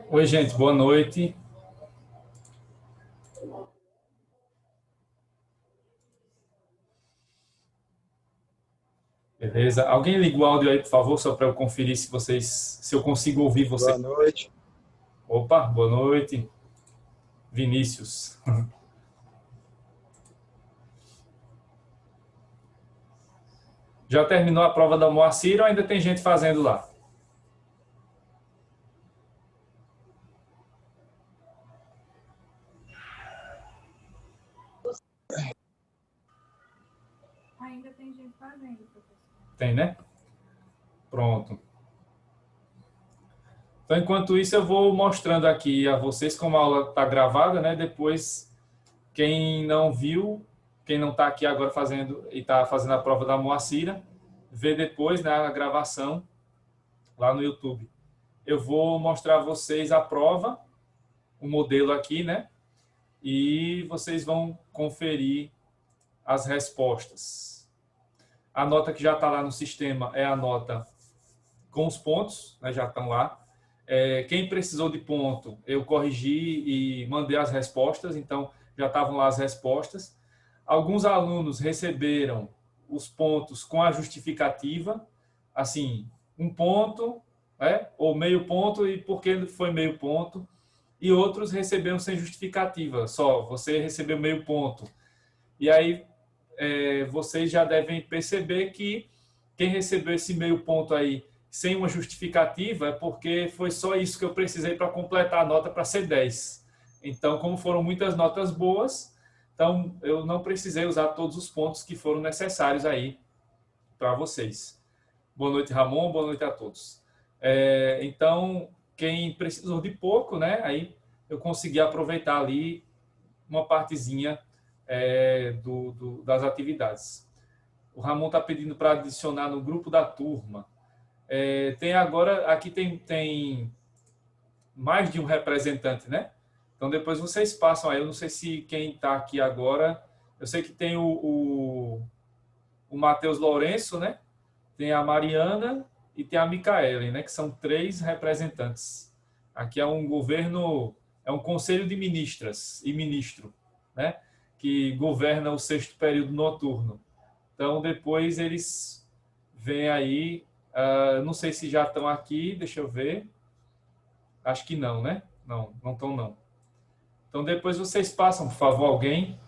Oi, gente, boa noite. Beleza? Alguém liga o áudio aí, por favor, só para eu conferir se eu consigo ouvir Boa vocês. noite. Opa, boa noite, Vinícius. Já terminou a prova da Moacir ou ainda tem gente fazendo lá? Ainda tem gente fazendo, professor. Tem, né? Pronto. Então, enquanto isso, eu vou mostrando aqui a vocês como a aula está gravada, né? Depois, quem não viu, quem não está aqui agora fazendo e está fazendo a prova da Moacira, vê depois, né, a gravação lá no YouTube. Eu vou mostrar a vocês a prova, o modelo aqui, né? E vocês vão conferir as respostas. A nota que já está lá no sistema é a nota com os pontos, né? Já estão lá. Quem precisou de ponto, eu corrigi e mandei as respostas, então já estavam lá as respostas. Alguns alunos receberam os pontos com a justificativa, assim, um ponto, né? Ou meio ponto, e por que foi meio ponto. E outros receberam sem justificativa, só você recebeu meio ponto. E aí vocês já devem perceber que quem recebeu esse meio ponto aí sem uma justificativa é porque foi só isso que eu precisei para completar a nota para ser 10. Então, como foram muitas notas boas, então eu não precisei usar todos os pontos que foram necessários aí para vocês. Boa noite, Ramon, boa noite a todos. Então, quem precisou de pouco, né, aí eu consegui aproveitar ali uma partezinha das atividades. O Ramon está pedindo para adicionar no grupo da turma. Tem agora, aqui tem mais de um representante, né? Então depois vocês passam aí, eu não sei se quem está aqui agora, eu sei que tem o Matheus Lourenço, né? Tem a Mariana e tem a Micaele, né? Que são 3 representantes. Aqui é um governo, é um conselho de ministras e ministro, né? Que governa o 6º período noturno. Então, depois eles vêm aí, não sei se já estão aqui, deixa eu ver. Acho que não, né? Não estão não. Então, depois vocês passam, por favor, alguém,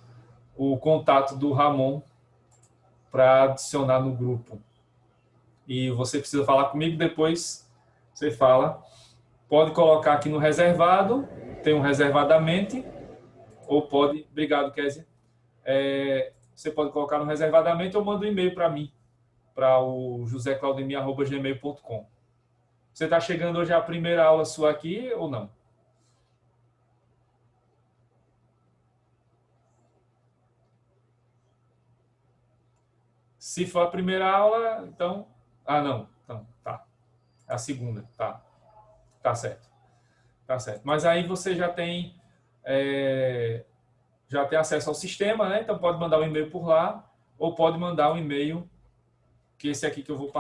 o contato do Ramon para adicionar no grupo. E você precisa falar comigo, depois você fala. Pode colocar aqui no reservado, tem um reservadamente, ou pode, obrigado, Kézia. Você pode colocar no reservadamente ou manda um e-mail para mim, para o joseclaudemir@gmail.com. Você está chegando hoje à primeira aula sua aqui ou não? Se for a primeira aula, então... Ah, não. Então, tá. É a segunda. Tá. Tá certo. Tá certo. Mas aí você já tem acesso ao sistema, né? Então pode mandar um e-mail por lá ou pode mandar um e-mail, que esse aqui que eu vou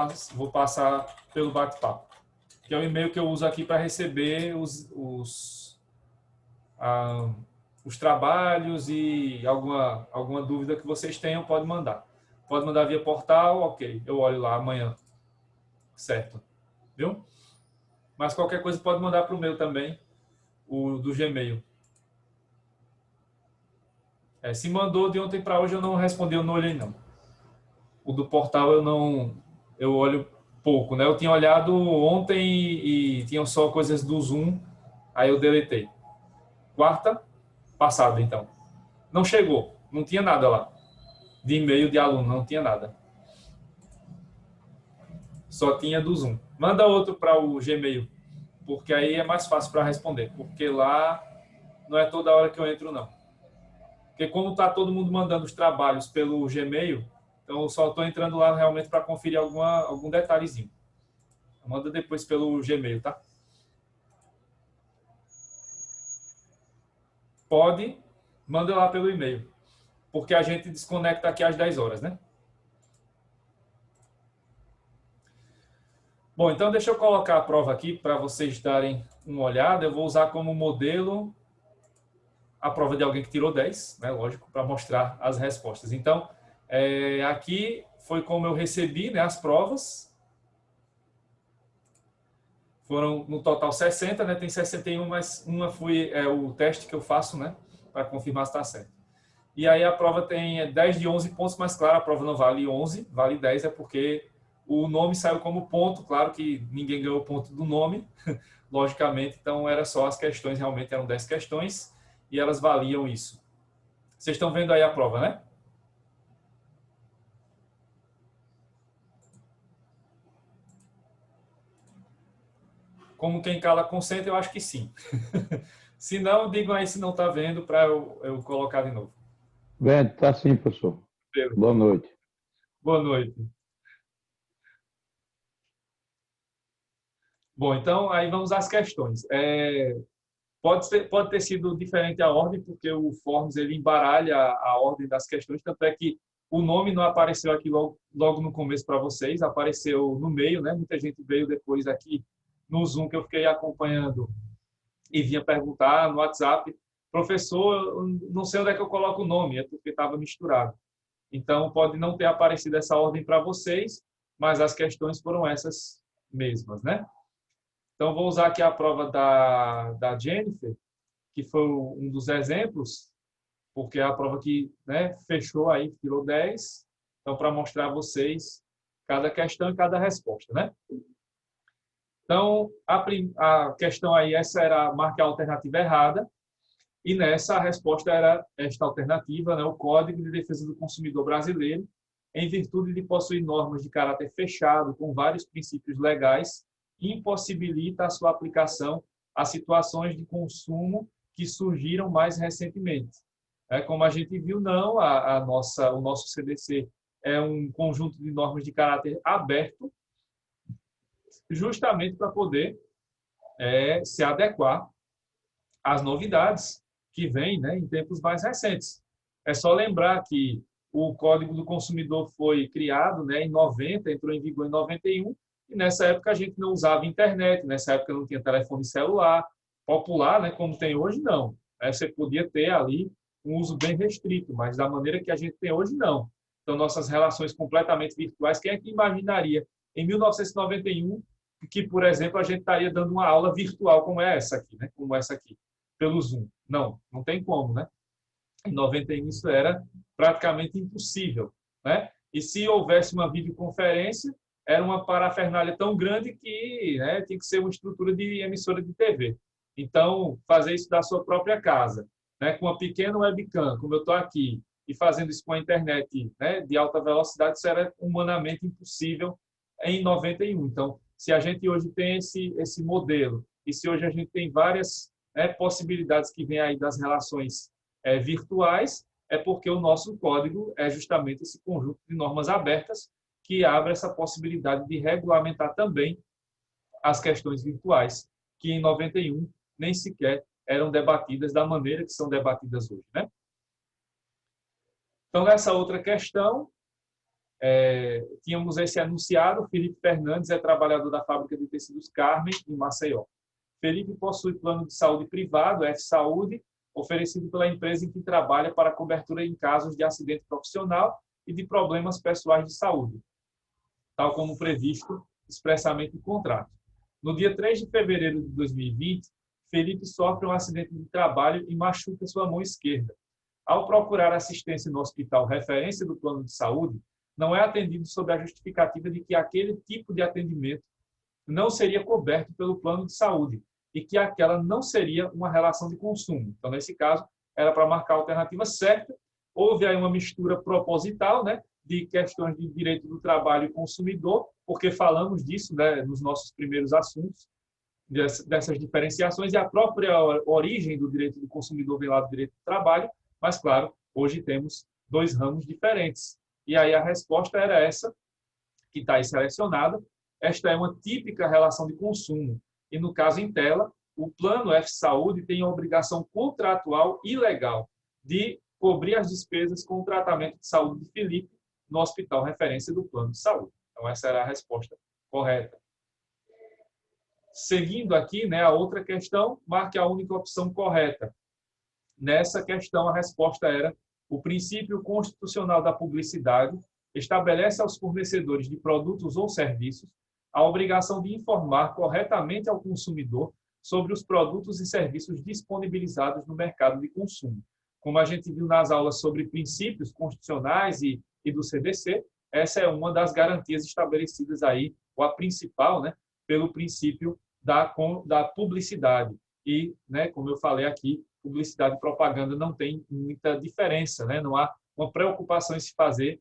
passar pelo bate-papo. Que é o e-mail que eu uso aqui para receber os trabalhos e alguma dúvida que vocês tenham, pode mandar. Pode mandar via portal, ok. Eu olho lá amanhã. Certo. Viu? Mas qualquer coisa pode mandar para o meu também, o do Gmail. Se mandou de ontem para hoje, eu não respondi, eu não olhei não. O do portal eu olho pouco, né? Eu tinha olhado ontem e tinham só coisas do Zoom, aí eu deletei. Quarta passada, então. Não chegou, não tinha nada lá. De e-mail de aluno, não tinha nada. Só tinha do Zoom. Manda outro para o Gmail, porque aí é mais fácil para responder, porque lá não é toda hora que eu entro, não. Porque como está todo mundo mandando os trabalhos pelo Gmail, então eu só estou entrando lá realmente para conferir algum detalhezinho. Manda depois pelo Gmail, tá? Pode, manda lá pelo e-mail, porque a gente desconecta aqui às 10 horas, né? Bom, então deixa eu colocar a prova aqui para vocês darem uma olhada. Eu vou usar como modelo a prova de alguém que tirou 10, né? Lógico, para mostrar as respostas. Então, aqui foi como eu recebi, né, as provas. Foram no total 60, né? Tem 61, mas uma foi o teste que eu faço, né? Para confirmar se está certo. E aí a prova tem 10 de 11 pontos, mas claro, a prova não vale 11, vale 10, é porque o nome saiu como ponto. Claro que ninguém ganhou ponto do nome, logicamente, então era só as questões, realmente eram 10 questões e elas valiam isso. Vocês estão vendo aí a prova, né? Como quem cala consente, eu acho que sim. Se não, digam aí se não está vendo para eu colocar de novo. Vendo, tá sim, professor. Beleza. Boa noite. Boa noite. Bom, então aí vamos às questões. Pode ter sido diferente a ordem, porque o Forms ele embaralha a ordem das questões, tanto é que o nome não apareceu aqui logo no começo para vocês, apareceu no meio, né? Muita gente veio depois aqui no Zoom que eu fiquei acompanhando e vinha perguntar no WhatsApp, professor, eu não sei onde é que eu coloco o nome, é porque estava misturado. Então, pode não ter aparecido essa ordem para vocês, mas as questões foram essas mesmas, né? Então, vou usar aqui a prova da Jennifer, que foi um dos exemplos, porque é a prova que, né, fechou aí, tirou 10. Então, para mostrar a vocês cada questão e cada resposta, né? Então, a questão aí, essa era marcar a alternativa errada, e nessa a resposta era esta alternativa, né, o Código de Defesa do Consumidor Brasileiro, em virtude de possuir normas de caráter fechado, com vários princípios legais, impossibilita a sua aplicação a situações de consumo que surgiram mais recentemente. Como a gente viu, não, o nosso CDC é um conjunto de normas de caráter aberto, justamente para poder se adequar às novidades que vêm, né, em tempos mais recentes. É só lembrar que o Código do Consumidor foi criado, né, em 90, entrou em vigor em 91, e nessa época a gente não usava internet, nessa época não tinha telefone celular popular, né, como tem hoje, não. Você podia ter ali um uso bem restrito, mas da maneira que a gente tem hoje, não. Então, nossas relações completamente virtuais, quem é que imaginaria em 1991 que, por exemplo, a gente estaria dando uma aula virtual como é essa aqui, né? Como essa aqui, pelo Zoom. Não, não tem como, né? Em 91 isso era praticamente impossível, né? E se houvesse uma videoconferência, era uma parafernália tão grande que, né, tinha que ser uma estrutura de emissora de TV. Então, fazer isso da sua própria casa, né, com uma pequena webcam, como eu estou aqui, e fazendo isso com a internet, né, de alta velocidade, isso era humanamente impossível em 91. Então, se a gente hoje tem esse modelo, e se hoje a gente tem várias, né, possibilidades que vêm aí das relações virtuais, é porque o nosso código é justamente esse conjunto de normas abertas que abre essa possibilidade de regulamentar também as questões virtuais, que em 91 nem sequer eram debatidas da maneira que são debatidas hoje, né? Então, nessa outra questão, tínhamos esse anunciado, Felipe Fernandes é trabalhador da fábrica de tecidos Carmen, em Maceió. Felipe possui plano de saúde privado, F-Saúde, oferecido pela empresa em que trabalha para cobertura em casos de acidente profissional e de problemas pessoais de saúde, tal como previsto expressamente em contrato. No dia 3 de fevereiro de 2020, Felipe sofre um acidente de trabalho e machuca sua mão esquerda. Ao procurar assistência no hospital referência do plano de saúde, não é atendido sob a justificativa de que aquele tipo de atendimento não seria coberto pelo plano de saúde e que aquela não seria uma relação de consumo. Então, nesse caso, era para marcar a alternativa certa. Houve aí uma mistura proposital, né, de questões de direito do trabalho e consumidor, porque falamos disso, né, nos nossos primeiros assuntos, dessas diferenciações, e a própria origem do direito do consumidor vem lá do direito do trabalho, mas, claro, hoje temos dois ramos diferentes. E aí a resposta era essa, que está aí selecionada. Esta é uma típica relação de consumo. E, no caso em tela, o plano F-Saúde tem a obrigação contratual e legal de cobrir as despesas com o tratamento de saúde de Felipe no hospital referência do plano de saúde. Então, essa era a resposta correta. Seguindo aqui, né, a outra questão, marque a única opção correta. Nessa questão, a resposta era: o princípio constitucional da publicidade estabelece aos fornecedores de produtos ou serviços a obrigação de informar corretamente ao consumidor sobre os produtos e serviços disponibilizados no mercado de consumo. Como a gente viu nas aulas sobre princípios constitucionais e do CDC, essa é uma das garantias estabelecidas aí, ou a principal, né, pelo princípio da publicidade. E, né, como eu falei aqui, publicidade e propaganda não tem muita diferença, né? Não há uma preocupação em se fazer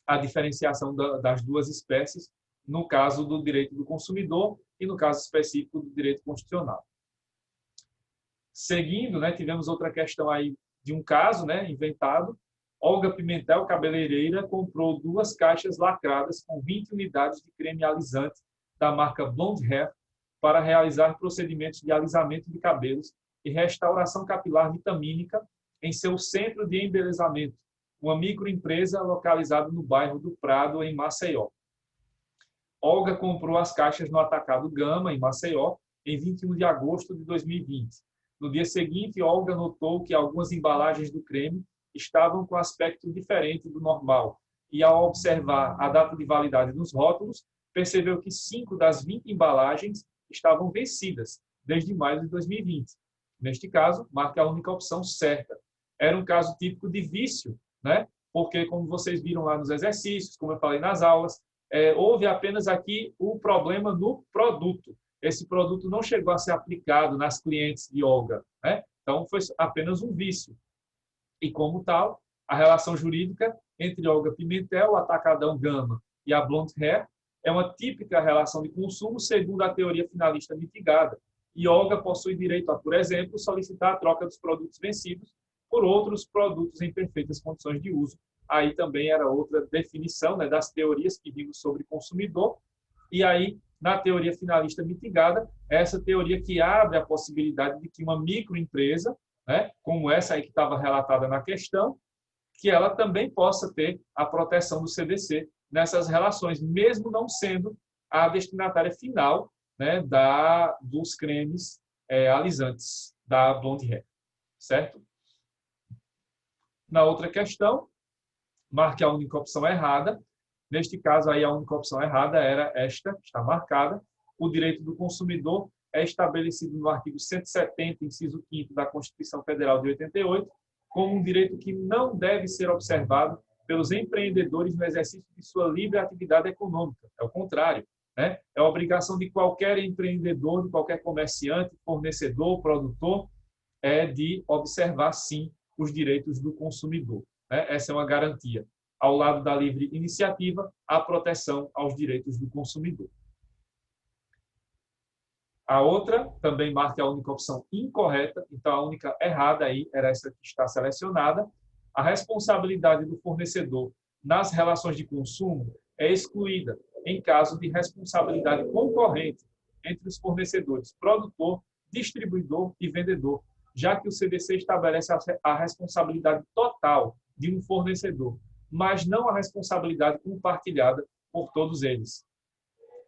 a diferenciação das duas espécies, no caso do direito do consumidor e no caso específico do direito constitucional. Seguindo, né, tivemos outra questão aí de um caso, né, inventado. Olga Pimentel, cabeleireira, comprou 2 caixas lacradas com 20 unidades de creme alisante da marca Blonde Hair para realizar procedimentos de alisamento de cabelos e restauração capilar vitamínica em seu centro de embelezamento, uma microempresa localizada no bairro do Prado, em Maceió. Olga comprou as caixas no Atacado Gama, em Maceió, em 21 de agosto de 2020. No dia seguinte, Olga notou que algumas embalagens do creme estavam com aspecto diferente do normal e, ao observar a data de validade nos rótulos, percebeu que 5 das 20 embalagens estavam vencidas desde maio de 2020. Neste caso, marque a única opção certa. Era um caso típico de vício, né? Porque, como vocês viram lá nos exercícios, como eu falei nas aulas, houve apenas aqui o problema no produto. Esse produto não chegou a ser aplicado nas clientes de Olga, né? Então, foi apenas um vício. E, como tal, a relação jurídica entre Olga Pimentel, o Atacadão Gama e a Blonde Hair é uma típica relação de consumo segundo a teoria finalista mitigada. E Olga possui direito a, por exemplo, solicitar a troca dos produtos vencidos por outros produtos em perfeitas condições de uso. Aí também era outra definição, né, das teorias que vimos sobre consumidor. E aí, na teoria finalista mitigada, essa teoria que abre a possibilidade de que uma microempresa, né, como essa aí que estava relatada na questão, que ela também possa ter a proteção do CDC nessas relações, mesmo não sendo a destinatária final, né, dos cremes alisantes da Blonde Hair, certo? Na outra questão, marque a única opção errada. Neste caso, aí, a única opção errada era esta, que está marcada. O direito do consumidor é estabelecido no artigo 170, inciso 5º da Constituição Federal de 88, como um direito que não deve ser observado pelos empreendedores no exercício de sua livre atividade econômica. É o contrário, né? É a obrigação de qualquer empreendedor, de qualquer comerciante, fornecedor, produtor, de observar, sim, os direitos do consumidor, né? Essa é uma garantia. Ao lado da livre iniciativa, a proteção aos direitos do consumidor. A outra também marca a única opção incorreta, então a única errada aí era essa que está selecionada. A responsabilidade do fornecedor nas relações de consumo é excluída em caso de responsabilidade concorrente entre os fornecedores produtor, distribuidor e vendedor, já que o CDC estabelece a responsabilidade total de um fornecedor, mas não a responsabilidade compartilhada por todos eles.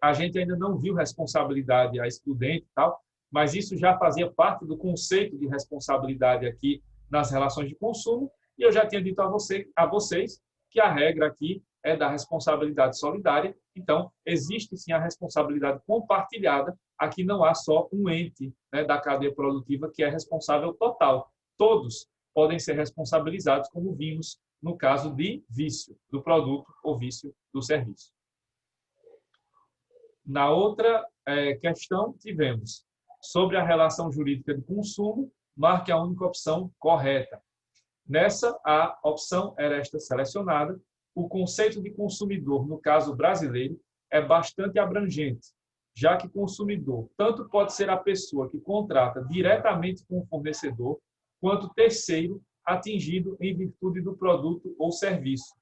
A gente ainda não viu responsabilidade a excludente e tal, mas isso já fazia parte do conceito de responsabilidade aqui nas relações de consumo, e eu já tinha dito a vocês que a regra aqui é da responsabilidade solidária, então existe sim a responsabilidade compartilhada, aqui não há só um ente, né, da cadeia produtiva que é responsável total. Todos podem ser responsabilizados, como vimos no caso de vício do produto ou vício do serviço. Na outra questão, tivemos sobre a relação jurídica de consumo, marque a única opção correta. Nessa, a opção era esta selecionada. O conceito de consumidor, no caso brasileiro, é bastante abrangente, já que consumidor tanto pode ser a pessoa que contrata diretamente com o fornecedor, quanto terceiro atingido em virtude do produto ou serviço,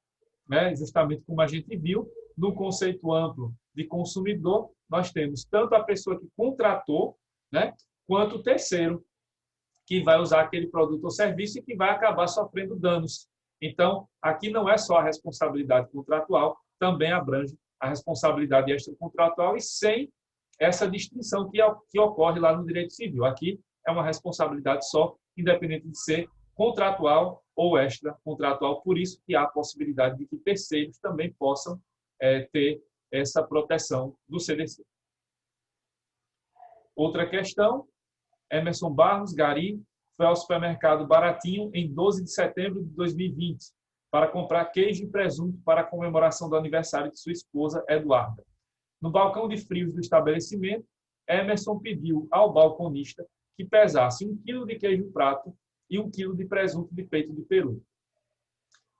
né? Justamente como a gente viu, no conceito amplo de consumidor, nós temos tanto a pessoa que contratou, né, quanto o terceiro, que vai usar aquele produto ou serviço e que vai acabar sofrendo danos. Então, aqui não é só a responsabilidade contratual, também abrange a responsabilidade extracontratual e sem essa distinção que ocorre lá no direito civil. Aqui é uma responsabilidade só, independente de ser contratual ou extracontratual, por isso que há a possibilidade de que terceiros também possam ter essa proteção do CDC. Outra questão, Emerson Barros Gari foi ao supermercado Baratinho em 12 de setembro de 2020 para comprar queijo e presunto para a comemoração do aniversário de sua esposa, Eduarda. No balcão de frios do estabelecimento, Emerson pediu ao balconista que pesasse 1 quilo de queijo prato e 1 quilo de presunto de peito de peru.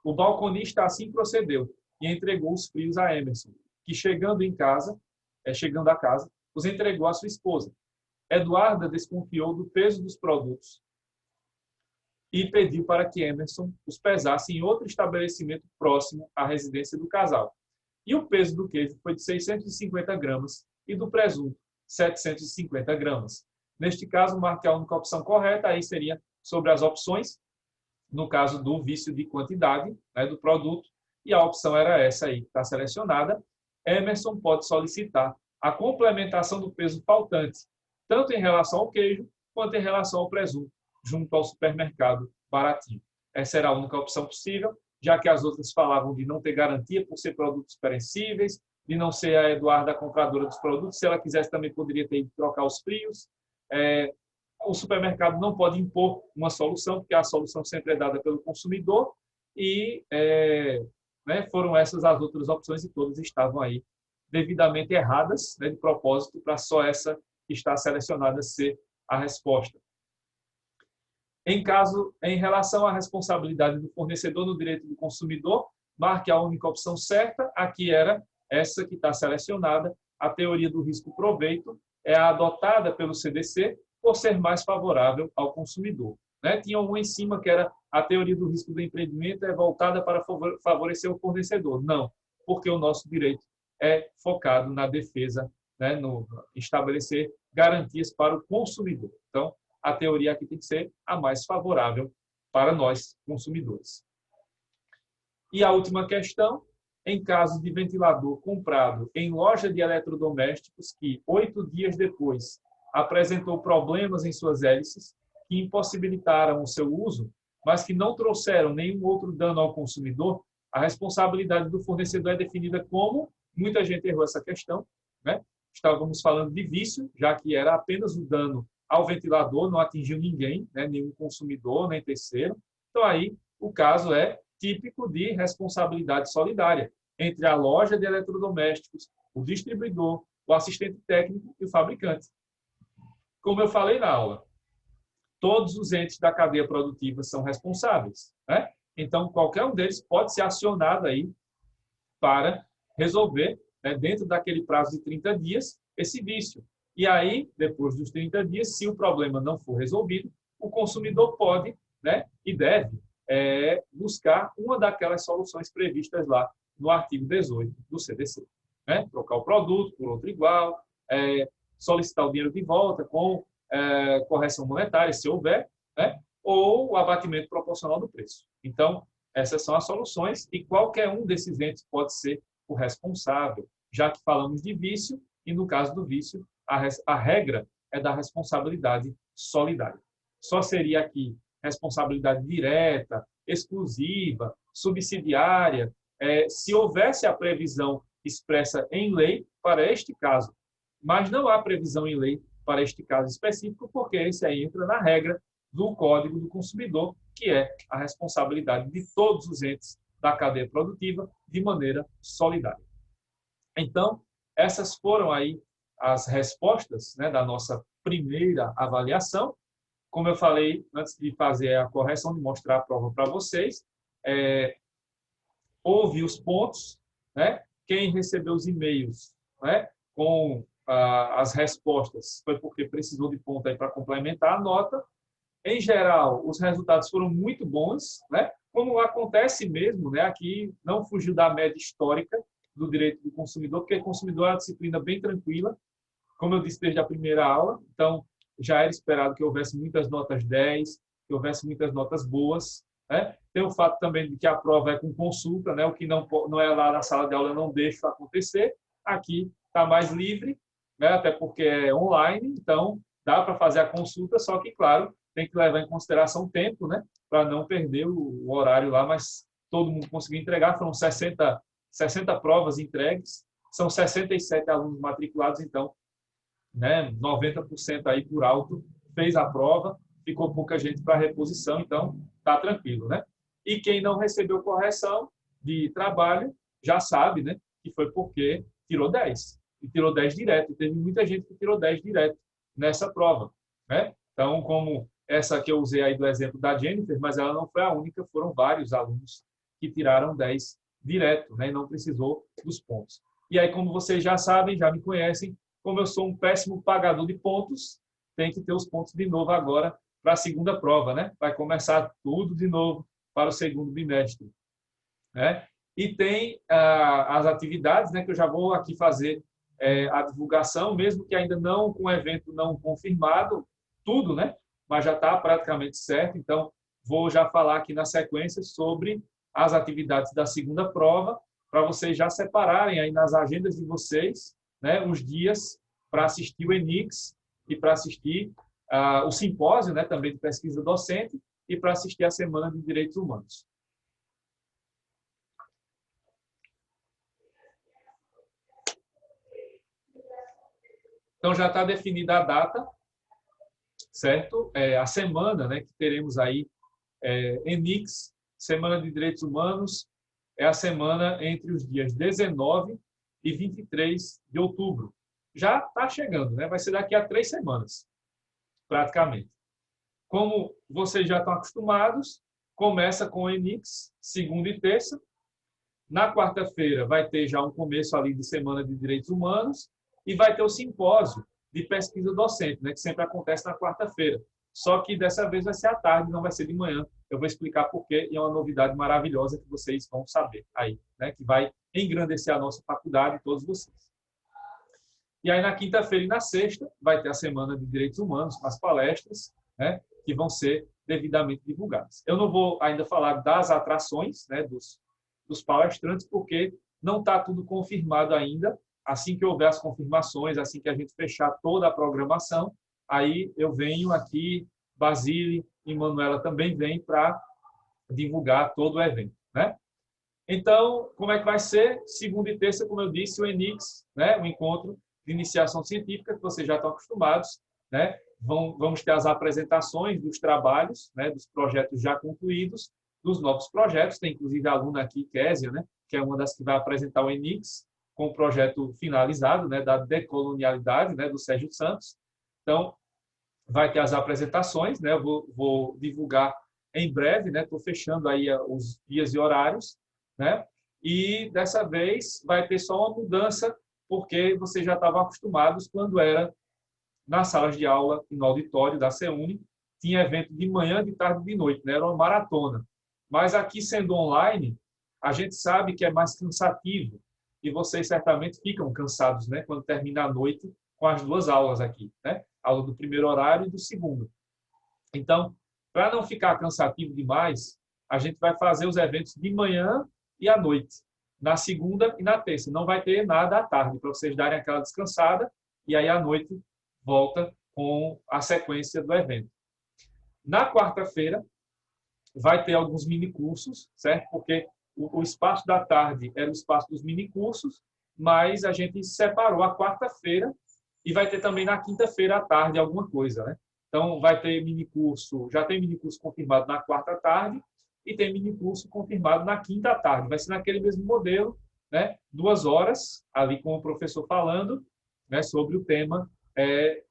O balconista assim procedeu e entregou os frios a Emerson, que chegando à casa, os entregou à sua esposa. Eduarda desconfiou do peso dos produtos e pediu para que Emerson os pesasse em outro estabelecimento próximo à residência do casal. E o peso do queijo foi de 650 gramas e do presunto, 750 gramas. Neste caso, marque a única opção correta, aí seria sobre as opções, no caso do vício de quantidade, né, do produto, e a opção era essa aí, que está selecionada. Emerson pode solicitar a complementação do peso faltante, tanto em relação ao queijo, quanto em relação ao presunto, junto ao supermercado Baratinho. Essa era a única opção possível, já que as outras falavam de não ter garantia por ser produtos perecíveis, de não ser a Eduarda a compradora dos produtos. Se ela quisesse, também poderia ter ido trocar os frios. O supermercado não pode impor uma solução, porque a solução sempre é dada pelo consumidor, e foram essas as outras opções e todas estavam aí devidamente erradas, de propósito, para só essa que está selecionada ser a resposta. Em relação à responsabilidade do fornecedor no direito do consumidor, marque a única opção certa. Aqui era essa que está selecionada. A teoria do risco-proveito é a adotada pelo CDC por ser mais favorável ao consumidor. Tinha uma em cima que era a teoria do risco do empreendimento é voltada para favorecer o fornecedor. Não, porque o nosso direito é focado na defesa, no estabelecer garantias para o consumidor. Então, a teoria aqui tem que ser a mais favorável para nós, consumidores. E a última questão, em caso de ventilador comprado em loja de eletrodomésticos que, 8 dias depois, apresentou problemas em suas hélices que impossibilitaram o seu uso, mas que não trouxeram nenhum outro dano ao consumidor, a responsabilidade do fornecedor é definida como, muita gente errou essa questão, estávamos falando de vício, já que era apenas o dano ao ventilador, não atingiu ninguém, nenhum consumidor, nem terceiro. Então, aí, o caso é típico de responsabilidade solidária entre a loja de eletrodomésticos, o distribuidor, o assistente técnico e o fabricante. Como eu falei na aula, todos os entes da cadeia produtiva são responsáveis. Então, qualquer um deles pode ser acionado aí para resolver, dentro daquele prazo de 30 dias, esse vício. E aí, depois dos 30 dias, se o problema não for resolvido, o consumidor pode, e deve buscar uma daquelas soluções previstas lá no artigo 18 do CDC. Trocar o produto por outro igual, solicitar o dinheiro de volta com correção monetária, se houver, ou o abatimento proporcional do preço. Então, essas são as soluções e qualquer um desses entes pode ser o responsável, já que falamos de vício e, no caso do vício, a regra é da responsabilidade solidária. Só seria aqui responsabilidade direta, exclusiva, subsidiária, se houvesse a previsão expressa em lei para este caso. Mas não há previsão em lei para este caso específico, porque esse aí entra na regra do Código do Consumidor, que é a responsabilidade de todos os entes da cadeia produtiva de maneira solidária. Então, essas foram aí as respostas da nossa primeira avaliação. Como eu falei, antes de fazer a correção, de mostrar a prova para vocês, houve os pontos, quem recebeu os e-mails com as respostas foi porque precisou de ponto aí para complementar a nota. Em geral, os resultados foram muito bons, como acontece mesmo, aqui não fugiu da média histórica do direito do consumidor, porque o consumidor é uma disciplina bem tranquila, como eu disse desde a primeira aula, então já era esperado que houvesse muitas notas 10, que houvesse muitas notas boas. Tem o fato também de que a prova é com consulta, o que não é lá na sala de aula, eu não deixo acontecer. Aqui está mais livre né? Até porque é online, então dá para fazer a consulta, só que, claro, tem que levar em consideração o tempo, né? Para não perder o horário lá, mas todo mundo conseguiu entregar. Foram 60 provas entregues, são 67 alunos matriculados, então, né, 90% aí por alto fez a prova, ficou pouca gente para reposição, então tá tranquilo, né? E quem não recebeu correção de trabalho já sabe, né, que foi porque tirou 10. E tirou 10 direto. Teve muita gente que tirou 10 direto nessa prova, né? Então, como essa que eu usei aí do exemplo da Jennifer, mas ela não foi a única, foram vários alunos que tiraram 10 direto, né, e não precisou dos pontos. E aí, como vocês já sabem, já me conhecem, como eu sou um péssimo pagador de pontos, tem que ter os pontos de novo agora para a segunda prova, né? Vai começar tudo de novo para o segundo bimestre, né? E tem as atividades, né, que eu já vou aqui fazer a divulgação, mesmo que ainda não com o evento não confirmado, tudo, né? Mas já está praticamente certo, então vou já falar aqui na sequência sobre as atividades da segunda prova, para vocês já separarem aí nas agendas de vocês, né, os dias para assistir o ENICS e para assistir o simpósio, né, também de pesquisa docente, e para assistir a Semana de Direitos Humanos. Então, já está definida a data, certo? A semana, né, que teremos aí ENICS, Semana de Direitos Humanos, é a semana entre os dias 19 e 23 de outubro. Já está chegando, né? Vai ser daqui a 3 semanas, praticamente. Como vocês já estão acostumados, começa com o ENICS, segunda e terça. Na quarta-feira vai ter já um começo ali de Semana de Direitos Humanos e vai ter o simpósio de pesquisa docente, né, que sempre acontece na quarta-feira. Só que dessa vez vai ser à tarde, não vai ser de manhã. Eu vou explicar por quê e é uma novidade maravilhosa que vocês vão saber aí, né, que vai engrandecer a nossa faculdade e todos vocês. E aí na quinta-feira e na sexta vai ter a Semana de Direitos Humanos, as palestras, né, que vão ser devidamente divulgadas. Eu não vou ainda falar das atrações, né, dos palestrantes, porque não está tudo confirmado ainda. Assim que houver as confirmações, assim que a gente fechar toda a programação, aí eu venho aqui, Basile e Manuela também vêm para divulgar todo o evento, né? Então, como é que vai ser? Segunda e terça, como eu disse, o ENICS, né? O encontro de iniciação científica, que vocês já estão acostumados, né? Vamos ter as apresentações dos trabalhos, né? Dos projetos já concluídos, dos novos projetos. Tem, inclusive, a aluna aqui, Késia, né? Que é uma das que vai apresentar o ENICS, com o projeto finalizado, né? Da decolonialidade, né? Do Sérgio Santos. Então, vai ter as apresentações, né? Eu vou divulgar em breve, né? Estou fechando aí os dias e horários, né? E dessa vez vai ter só uma mudança, porque vocês já estavam acostumados quando era nas salas de aula e no auditório da CEUNI, tinha evento de manhã, de tarde e de noite, né? Era uma maratona. Mas aqui, sendo online, a gente sabe que é mais cansativo e vocês certamente ficam cansados, né? Quando termina a noite com as duas aulas aqui, né? Aula do primeiro horário e do segundo. Então, para não ficar cansativo demais, a gente vai fazer os eventos de manhã e à noite, na segunda e na terça. Não vai ter nada à tarde, para vocês darem aquela descansada, e aí à noite volta com a sequência do evento. Na quarta-feira, vai ter alguns minicursos, certo? Porque o espaço da tarde era o espaço dos minicursos, mas a gente separou a quarta-feira e vai ter também na quinta-feira à tarde alguma coisa, né? Então, vai ter minicurso, já tem minicurso confirmado na quarta tarde e tem minicurso confirmado na quinta tarde. Vai ser naquele mesmo modelo, né? 2 horas, ali com o professor falando, né, sobre o tema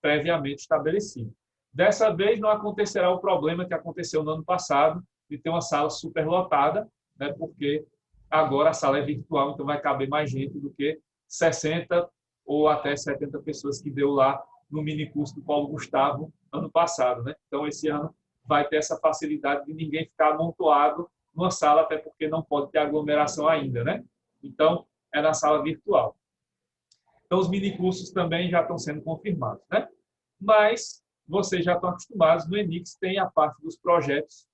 previamente estabelecido. Dessa vez não acontecerá o problema que aconteceu no ano passado, de ter uma sala superlotada, né, porque agora a sala é virtual, então vai caber mais gente do que 60 ou até 70 pessoas que deu lá no minicurso do Paulo Gustavo ano passado, né? Então, esse ano vai ter essa facilidade de ninguém ficar amontoado numa sala, até porque não pode ter aglomeração ainda, né? Então, é na sala virtual. Então, os minicursos também já estão sendo confirmados, né? Mas vocês já estão acostumados, no ENICS tem a parte dos projetos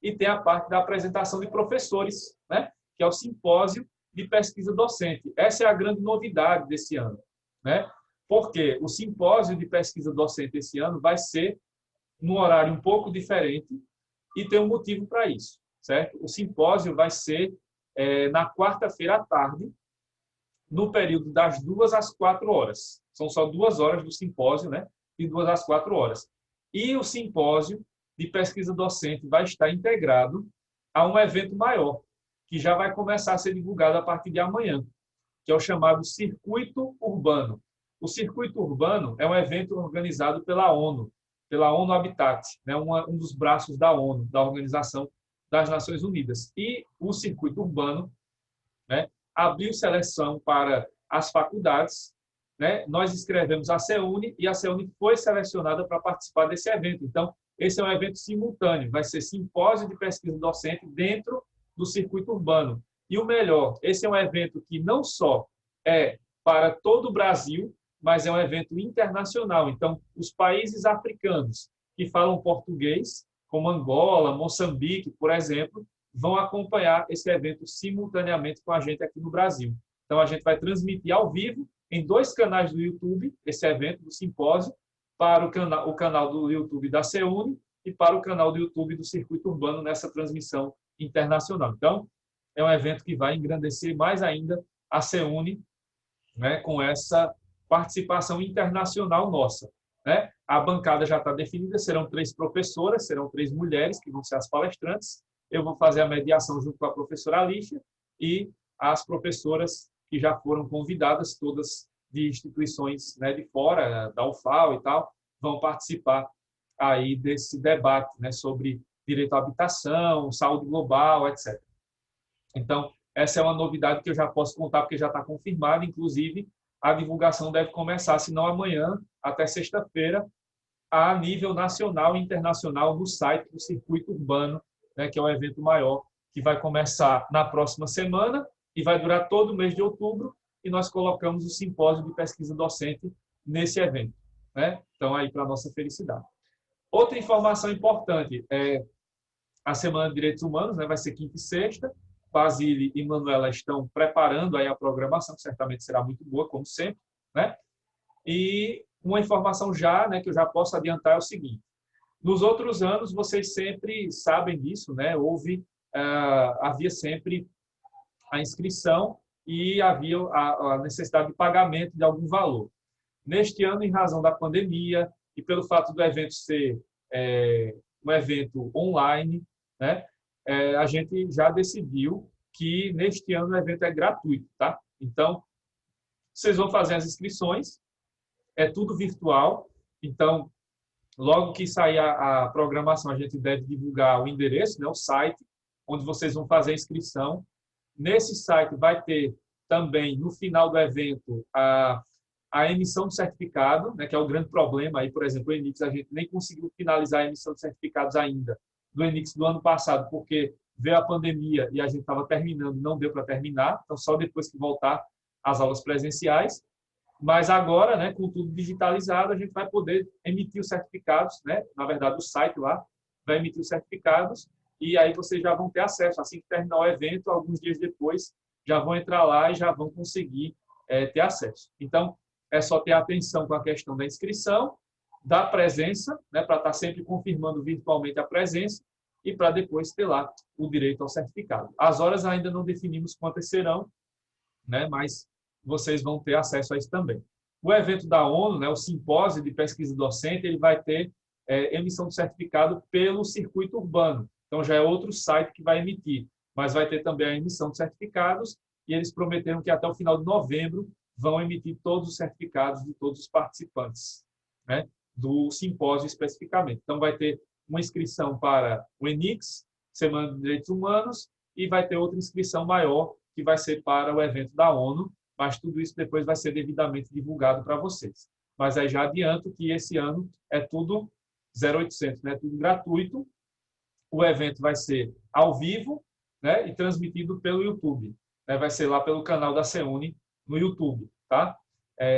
e tem a parte da apresentação de professores, né? Que é o simpósio de pesquisa docente. Essa é a grande novidade desse ano, né? Porque o simpósio de pesquisa docente esse ano vai ser num horário um pouco diferente e tem um motivo para isso, certo? O simpósio vai ser na quarta-feira à tarde, no período das 2 às 4 horas. São só 2 horas do simpósio, né? De 2 às 4 horas. E o simpósio de pesquisa docente vai estar integrado a um evento maior, que já vai começar a ser divulgado a partir de amanhã, que é o chamado Circuito Urbano. O Circuito Urbano é um evento organizado pela ONU Habitat, né? Um dos braços da ONU, da Organização das Nações Unidas. E o Circuito Urbano, né, abriu seleção para as faculdades, né? Nós escrevemos a CEUNI e a CEUNI foi selecionada para participar desse evento. Então, esse é um evento simultâneo, vai ser simpósio de pesquisa docente dentro do circuito urbano. E o melhor, esse é um evento que não só é para todo o Brasil, mas é um evento internacional. Então, os países africanos que falam português, como Angola, Moçambique, por exemplo, vão acompanhar esse evento simultaneamente com a gente aqui no Brasil. Então, a gente vai transmitir ao vivo em 2 canais do YouTube esse evento do simpósio, para o canal do YouTube da CEUNI e para o canal do YouTube do Circuito Urbano nessa transmissão internacional. Então, é um evento que vai engrandecer mais ainda a CEUNI, né, com essa participação internacional nossa, né? A bancada já está definida, serão 3 professoras, serão 3 mulheres que vão ser as palestrantes. Eu vou fazer a mediação junto com a professora Alicia e as professoras que já foram convidadas, todas de instituições, né, de fora, da UFAL e tal, vão participar aí desse debate, né, sobre direito à habitação, saúde global, etc. Então, essa é uma novidade que eu já posso contar, porque já está confirmada, inclusive, a divulgação deve começar, se não amanhã, até sexta-feira, a nível nacional e internacional no site do Circuito Urbano, né, que é um evento maior, que vai começar na próxima semana e vai durar todo o mês de outubro, e nós colocamos o simpósio de pesquisa docente nesse evento, né? Então, aí, para a nossa felicidade. Outra informação importante é a Semana de Direitos Humanos, né? Vai ser quinta e sexta. Basile e Manuela estão preparando aí a programação, que certamente será muito boa, como sempre, né? E uma informação já, né, que eu já posso adiantar é o seguinte: nos outros anos, vocês sempre sabem disso, né? Havia sempre a inscrição e havia a necessidade de pagamento de algum valor. Neste ano, em razão da pandemia e pelo fato do evento ser um evento online, né, a gente já decidiu que neste ano o evento é gratuito, tá? Então, vocês vão fazer as inscrições, é tudo virtual, então, logo que sair a programação, a gente deve divulgar o endereço, né, o site, onde vocês vão fazer a inscrição. Nesse site vai ter também, no final do evento, a emissão do certificado, né, que é o grande problema. Aí, por exemplo, o ENIX, a gente nem conseguiu finalizar a emissão de certificados ainda, do ENIX do ano passado, porque veio a pandemia e a gente estava terminando, não deu para terminar, então só depois que voltar às aulas presenciais. Mas agora, né, com tudo digitalizado, a gente vai poder emitir os certificados, né? Na verdade, o site lá vai emitir os certificados e aí vocês já vão ter acesso. Assim que terminar o evento, alguns dias depois, já vão entrar lá e já vão conseguir ter acesso. Então, é só ter atenção com a questão da inscrição, da presença, né, para estar sempre confirmando virtualmente a presença e para depois ter lá o direito ao certificado. As horas ainda não definimos quantas serão, né, mas vocês vão ter acesso a isso também. O evento da ONU, né, o simpósio de pesquisa docente, ele vai ter emissão de certificado pelo circuito urbano. Então, já é outro site que vai emitir, mas vai ter também a emissão de certificados e eles prometeram que até o final de novembro vão emitir todos os certificados de todos os participantes, né, do simpósio especificamente. Então, vai ter uma inscrição para o ENIX, Semana de Direitos Humanos, e vai ter outra inscrição maior, que vai ser para o evento da ONU, mas tudo isso depois vai ser devidamente divulgado para vocês. Mas aí já adianto que esse ano é tudo 0800, né? Tudo gratuito. O evento vai ser ao vivo, né? E transmitido pelo YouTube, né? Vai ser lá pelo canal da CEUNI no YouTube, tá?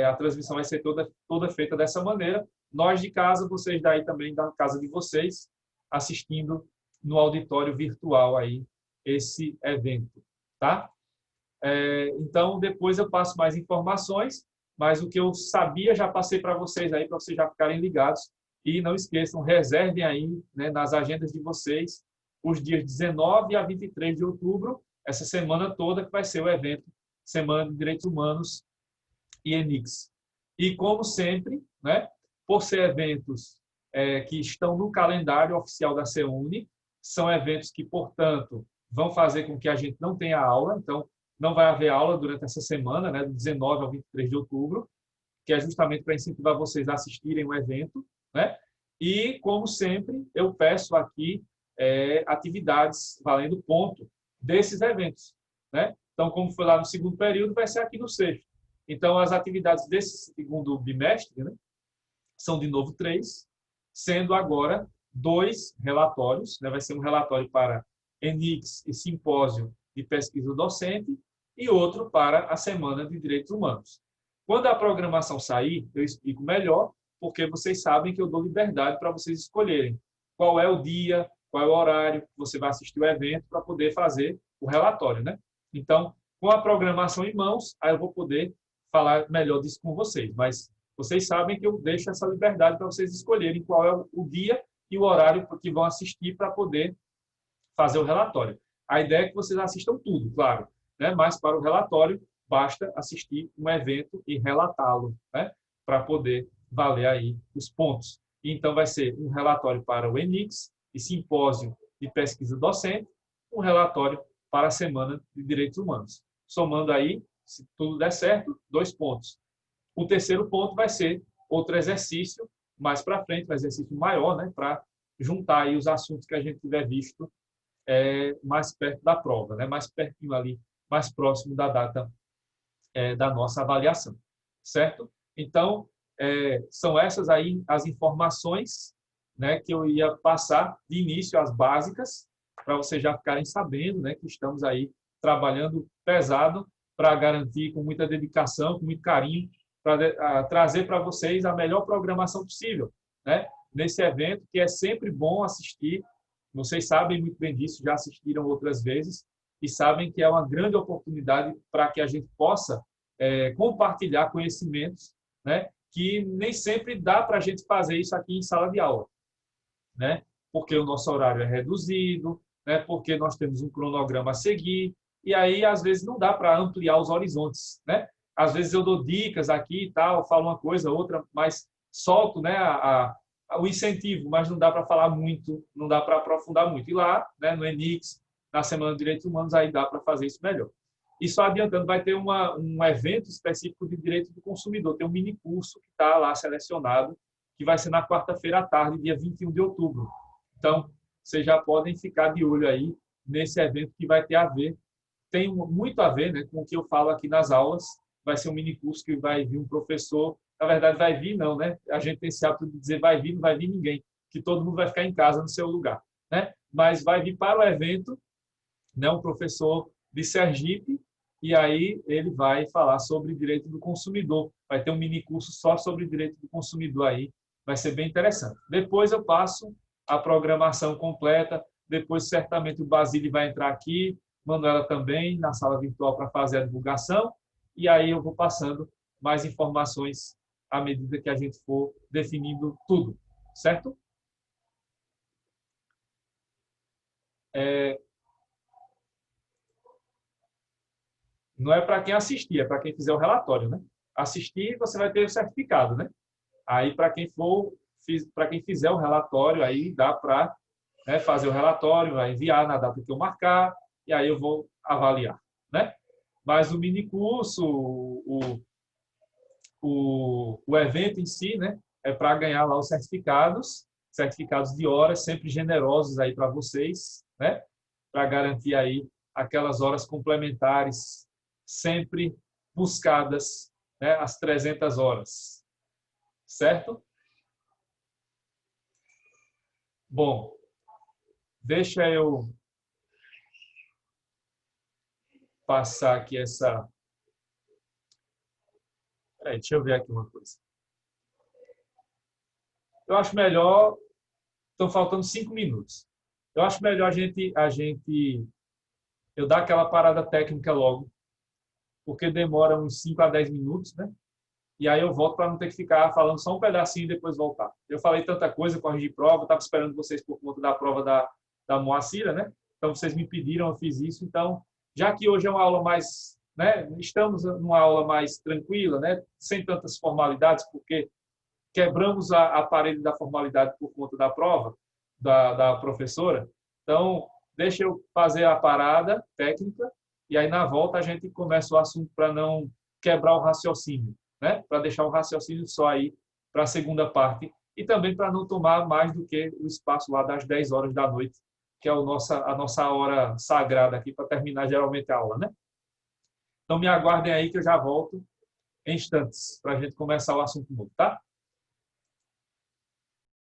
A transmissão vai ser toda feita dessa maneira. Nós de casa, vocês daí também da casa de vocês, assistindo no auditório virtual aí esse evento, tá? Então, depois eu passo mais informações, mas o que eu sabia já passei para vocês aí, para vocês já ficarem ligados. E não esqueçam, reservem aí, né, nas agendas de vocês os dias 19 a 23 de outubro, essa semana toda que vai ser o evento Semana de Direitos Humanos e ENICS. E como sempre, né, por ser eventos que estão no calendário oficial da CEUNI, são eventos que, portanto, vão fazer com que a gente não tenha aula, então não vai haver aula durante essa semana, né, do 19 ao 23 de outubro, que é justamente para incentivar vocês a assistirem o evento, né? E, como sempre, eu peço aqui atividades valendo ponto desses eventos, né? Então, como foi lá no segundo período, vai ser aqui no sexto. Então, as atividades desse segundo bimestre, né, são de novo 3, sendo agora 2 relatórios, né? Vai ser um relatório para ENICS e Simpósio de Pesquisa Docente e outro para a Semana de Direitos Humanos. Quando a programação sair, eu explico melhor, porque vocês sabem que eu dou liberdade para vocês escolherem qual é o dia, qual é o horário que você vai assistir o evento para poder fazer o relatório, né? Então, com a programação em mãos, aí eu vou poder falar melhor disso com vocês, mas vocês sabem que eu deixo essa liberdade para vocês escolherem qual é o dia e o horário que vão assistir para poder fazer o relatório. A ideia é que vocês assistam tudo, claro, né? Mas para o relatório, basta assistir um evento e relatá-lo, né? Para poder valer aí os pontos. Então, vai ser um relatório para o ENICS e Simpósio de Pesquisa Docente, um relatório para a Semana de Direitos Humanos. Somando aí, se tudo der certo, 2 pontos. O terceiro ponto vai ser outro exercício, mais para frente, um exercício maior, né? Para juntar aí os assuntos que a gente tiver visto mais perto da prova, né? Mais pertinho ali, mais próximo da data da nossa avaliação, certo? Então, são essas aí as informações, né, que eu ia passar de início, as básicas, para vocês já ficarem sabendo, né, que estamos aí trabalhando pesado para garantir com muita dedicação, com muito carinho, para trazer para vocês a melhor programação possível, né, nesse evento, que é sempre bom assistir. Vocês sabem muito bem disso, já assistiram outras vezes, e sabem que é uma grande oportunidade para que a gente possa compartilhar conhecimentos, né, que nem sempre dá para a gente fazer isso aqui em sala de aula, né, porque o nosso horário é reduzido, né, porque nós temos um cronograma a seguir, e aí, às vezes, não dá para ampliar os horizontes, né? Às vezes eu dou dicas aqui e tal, falo uma coisa, outra, mas solto, né, o incentivo, mas não dá para falar muito, não dá para aprofundar muito. E lá, né, no ENICS, na Semana de Direitos Humanos, aí dá para fazer isso melhor. E só adiantando, vai ter um evento específico de direito do consumidor, tem um mini curso que está lá selecionado, que vai ser na quarta-feira à tarde, dia 21 de outubro. Então, vocês já podem ficar de olho aí nesse evento que vai ter a ver, tem muito a ver, né, com o que eu falo aqui nas aulas. Vai ser um mini curso que vai vir um professor, na verdade vai vir não, né? A gente tem esse hábito de dizer vai vir, não vai vir ninguém, que todo mundo vai ficar em casa no seu lugar, né? Mas vai vir para o evento, né, um professor de Sergipe, e aí ele vai falar sobre direito do consumidor. Vai ter um mini curso só sobre direito do consumidor aí, vai ser bem interessante. Depois eu passo a programação completa, depois certamente o Basílio vai entrar aqui, Manuela também, na sala virtual para fazer a divulgação, e aí eu vou passando mais informações à medida que a gente for definindo tudo, certo? Não é para quem assistir, é para quem fizer o relatório, né? Assistir, você vai ter o certificado, né? Aí, para quem fizer o relatório, aí dá para, né, fazer o relatório, vai enviar na data que eu marcar, e aí eu vou avaliar, né? Mas o mini curso, o evento em si, né, é para ganhar lá os certificados de horas, sempre generosos aí para vocês, né? Para garantir aí aquelas horas complementares sempre buscadas, né, as 300 horas, certo? Bom, deixa eu passar aqui essa... deixa eu ver aqui uma coisa. Eu acho melhor... Estão faltando 5 minutos. Eu acho melhor eu dar aquela parada técnica logo, porque demora uns 5 a 10 minutos, né? e aí eu volto para não ter que ficar falando só um pedacinho e depois voltar. Eu falei tanta coisa, corrigi prova, estava esperando vocês por conta da prova da Moacira, né? Então, vocês me pediram, eu fiz isso. Então, já que hoje é uma aula mais, né? Estamos numa aula mais tranquila, né? Sem tantas formalidades, porque quebramos a parede da formalidade por conta da prova da professora. Então, deixa eu fazer a parada técnica e aí na volta a gente começa o assunto para não quebrar o raciocínio, né? Para deixar o raciocínio só aí para a segunda parte e também para não tomar mais do que o espaço lá das 10 horas da noite, que é a nossa hora sagrada aqui para terminar geralmente a aula, né? Então me aguardem aí que eu já volto em instantes para a gente começar o assunto novo, tá?